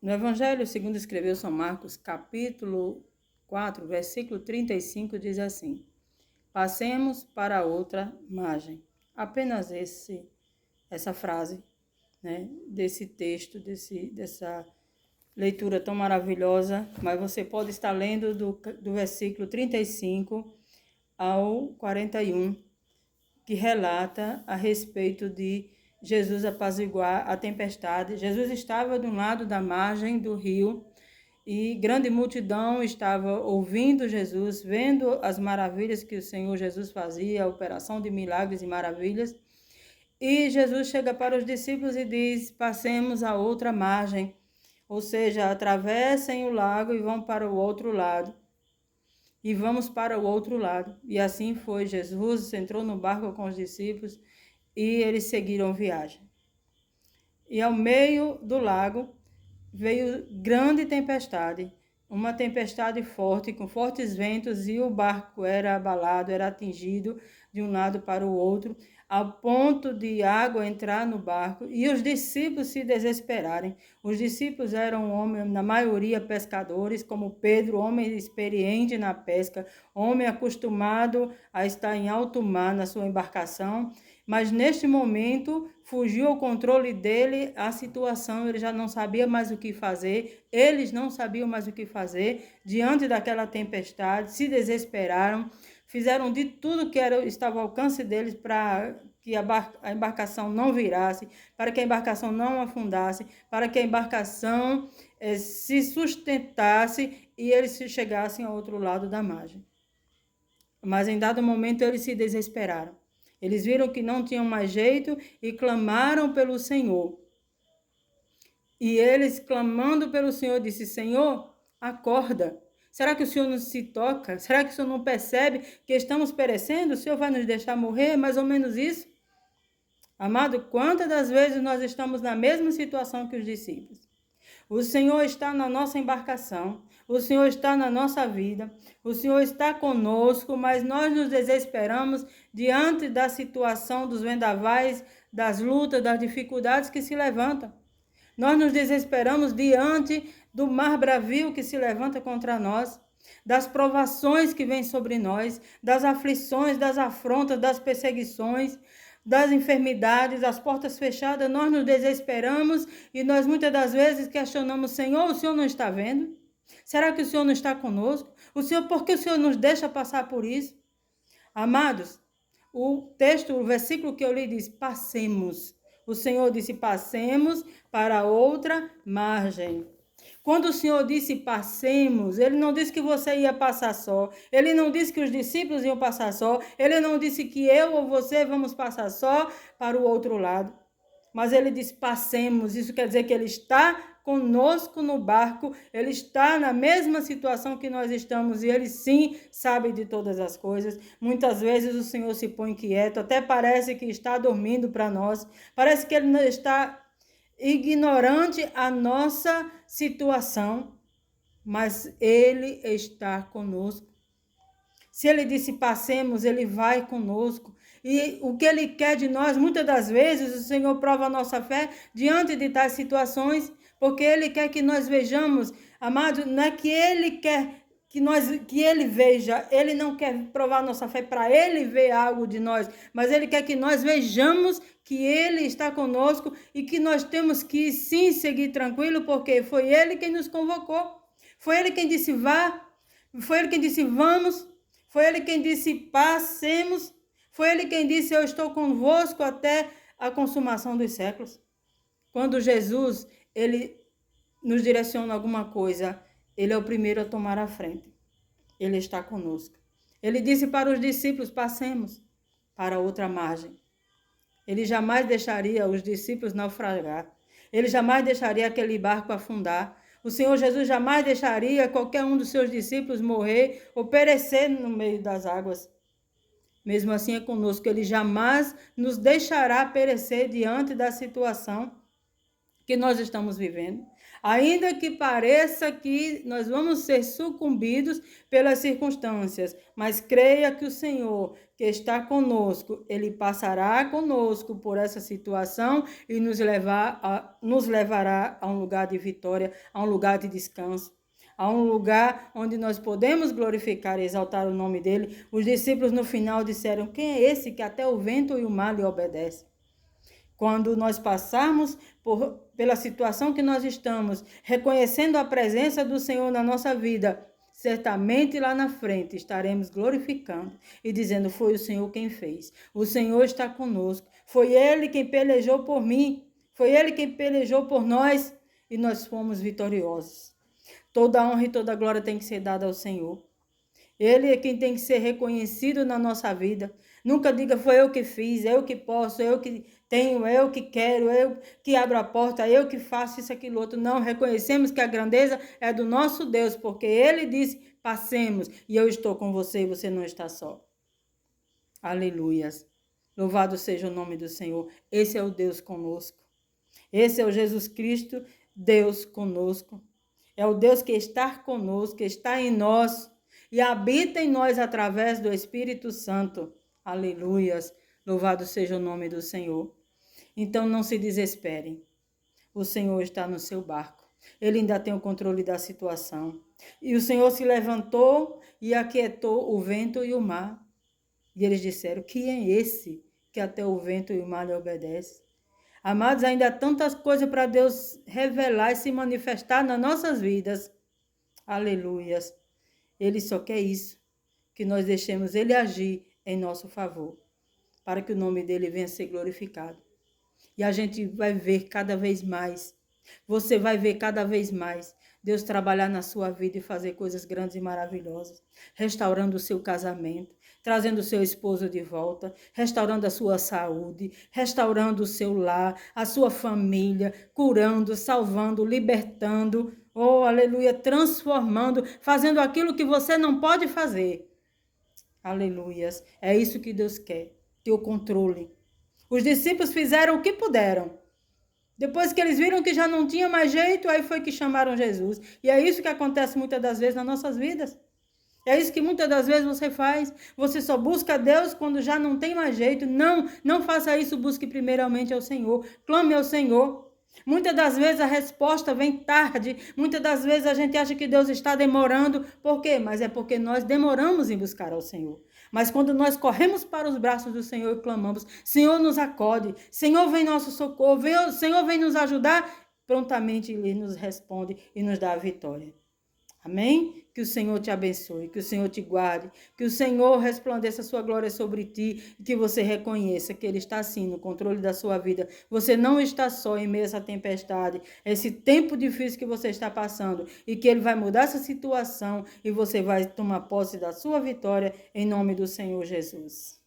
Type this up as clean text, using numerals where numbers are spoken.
No Evangelho segundo escreveu São Marcos, capítulo 4, versículo 35, diz assim: passemos para outra margem. Apenas essa frase, né, desse texto, dessa leitura tão maravilhosa, mas você pode estar lendo do versículo 35 ao 41, que relata a respeito de Jesus apaziguar a tempestade. Jesus estava de um lado da margem do rio e grande multidão estava ouvindo Jesus, vendo as maravilhas que o Senhor Jesus fazia, a operação de milagres e maravilhas. E Jesus chega para os discípulos e diz: passemos a outra margem, ou seja, atravessem o lago e vão para o outro lado. E vamos para o outro lado. E assim foi. Jesus entrou no barco com os discípulos e eles seguiram viagem. E ao meio do lago veio grande tempestade, uma tempestade forte, com fortes ventos, e o barco era abalado, era atingido de um lado para o outro, ao ponto de água entrar no barco e os discípulos se desesperarem. Os discípulos eram homens, na maioria pescadores, como Pedro, homem experiente na pesca, homem acostumado a estar em alto mar na sua embarcação, mas neste momento fugiu ao controle dele a situação, ele já não sabia mais o que fazer, eles não sabiam mais o que fazer diante daquela tempestade, se desesperaram, fizeram de tudo que estava ao alcance deles para que a embarcação não virasse, para que a embarcação não afundasse, para que a embarcação se sustentasse e eles chegassem ao outro lado da margem. Mas em dado momento eles se desesperaram. Eles viram que não tinham mais jeito e clamaram pelo Senhor. E eles, clamando pelo Senhor, disse: Senhor, acorda. Será que o Senhor não se toca? Será que o Senhor não percebe que estamos perecendo? O Senhor vai nos deixar morrer? Mais ou menos isso. Amado, quantas das vezes nós estamos na mesma situação que os discípulos? O Senhor está na nossa embarcação, o Senhor está na nossa vida, o Senhor está conosco, mas nós nos desesperamos diante da situação dos vendavais, das lutas, das dificuldades que se levantam. Nós nos desesperamos diante do mar bravio que se levanta contra nós, das provações que vêm sobre nós, das aflições, das afrontas, das perseguições, das enfermidades, das portas fechadas. Nós nos desesperamos e nós muitas das vezes questionamos: Senhor, o Senhor não está vendo? Será que o Senhor não está conosco? Por que o Senhor nos deixa passar por isso? Amados, o versículo que eu li diz: passemos. O Senhor disse: passemos para outra margem. Quando o Senhor disse passemos, Ele não disse que você ia passar só. Ele não disse que os discípulos iam passar só. Ele não disse que eu ou você vamos passar só para o outro lado. Mas Ele disse passemos. Isso quer dizer que Ele está conosco no barco. Ele está na mesma situação que nós estamos e Ele sim sabe de todas as coisas. Muitas vezes o Senhor se põe quieto, até parece que está dormindo para nós. Parece que Ele está ignorante a nossa situação, mas Ele está conosco. Se Ele disse passemos, Ele vai conosco. E o que Ele quer de nós, muitas das vezes, o Senhor prova a nossa fé diante de tais situações, porque Ele quer que nós vejamos, amado, não é que Ele quer que Ele veja, Ele não quer provar nossa fé para Ele ver algo de nós, mas Ele quer que nós vejamos que Ele está conosco e que nós temos que sim seguir tranquilo, porque foi Ele quem nos convocou, foi Ele quem disse vá, foi Ele quem disse vamos, foi Ele quem disse passemos, foi Ele quem disse eu estou convosco até a consumação dos séculos. Quando Jesus, Ele nos direciona alguma coisa, Ele é o primeiro a tomar a frente. Ele está conosco. Ele disse para os discípulos: passemos para outra margem. Ele jamais deixaria os discípulos naufragar. Ele jamais deixaria aquele barco afundar. O Senhor Jesus jamais deixaria qualquer um dos seus discípulos morrer ou perecer no meio das águas. Mesmo assim é conosco. Ele jamais nos deixará perecer diante da situação que nós estamos vivendo. Ainda que pareça que nós vamos ser sucumbidos pelas circunstâncias, mas creia que o Senhor, que está conosco, Ele passará conosco por essa situação e nos levará a um lugar de vitória, a um lugar de descanso, a um lugar onde nós podemos glorificar e exaltar o nome dEle. Os discípulos no final disseram: quem é esse que até o vento e o mar lhe obedecem? Quando nós passarmos pela situação que nós estamos, reconhecendo a presença do Senhor na nossa vida, certamente lá na frente estaremos glorificando e dizendo: foi o Senhor quem fez. O Senhor está conosco. Foi Ele quem pelejou por mim. Foi Ele quem pelejou por nós e nós fomos vitoriosos. Toda honra e toda glória tem que ser dada ao Senhor. Ele é quem tem que ser reconhecido na nossa vida. Nunca diga: foi eu que fiz, eu que posso, eu que tenho, eu que quero, eu que abro a porta, eu que faço isso, aquilo, outro. Não, reconhecemos que a grandeza é do nosso Deus, porque Ele disse: passemos, e eu estou com você e você não está só. Aleluias. Louvado seja o nome do Senhor. Esse é o Deus conosco. Esse é o Jesus Cristo, Deus conosco. É o Deus que está conosco, que está em nós e habita em nós através do Espírito Santo. Aleluias. Louvado seja o nome do Senhor. Então não se desesperem. O Senhor está no seu barco. Ele ainda tem o controle da situação. E o Senhor se levantou e aquietou o vento e o mar. E eles disseram: quem é esse que até o vento e o mar lhe obedecem? Amados, ainda há tantas coisas para Deus revelar e se manifestar nas nossas vidas. Aleluias. Ele só quer isso, que nós deixemos Ele agir em nosso favor, para que o nome dEle venha a ser glorificado. E a gente vai ver cada vez mais, você vai ver cada vez mais Deus trabalhar na sua vida e fazer coisas grandes e maravilhosas, restaurando o seu casamento, trazendo o seu esposo de volta, restaurando a sua saúde, restaurando o seu lar, a sua família, curando, salvando, libertando, oh, aleluia, transformando, fazendo aquilo que você não pode fazer. Aleluias, é isso que Deus quer, ter o controle. Os discípulos fizeram o que puderam. Depois que eles viram que já não tinha mais jeito, aí foi que chamaram Jesus. E é isso que acontece muitas das vezes nas nossas vidas. É isso que muitas das vezes você faz. Você só busca Deus quando já não tem mais jeito. Não faça isso. Busque primeiramente ao Senhor. Clame ao Senhor. Muitas das vezes a resposta vem tarde. Muitas das vezes a gente acha que Deus está demorando. Por quê? Mas é porque nós demoramos em buscar ao Senhor. Mas quando nós corremos para os braços do Senhor e clamamos: Senhor, nos acode, Senhor, vem nosso socorro, Senhor, vem nos ajudar, prontamente Ele nos responde e nos dá a vitória. Amém? Que o Senhor te abençoe, que o Senhor te guarde, que o Senhor resplandeça a sua glória sobre ti e que você reconheça que Ele está sim no controle da sua vida. Você não está só em meio a essa tempestade, esse tempo difícil que você está passando e que Ele vai mudar essa situação e você vai tomar posse da sua vitória em nome do Senhor Jesus.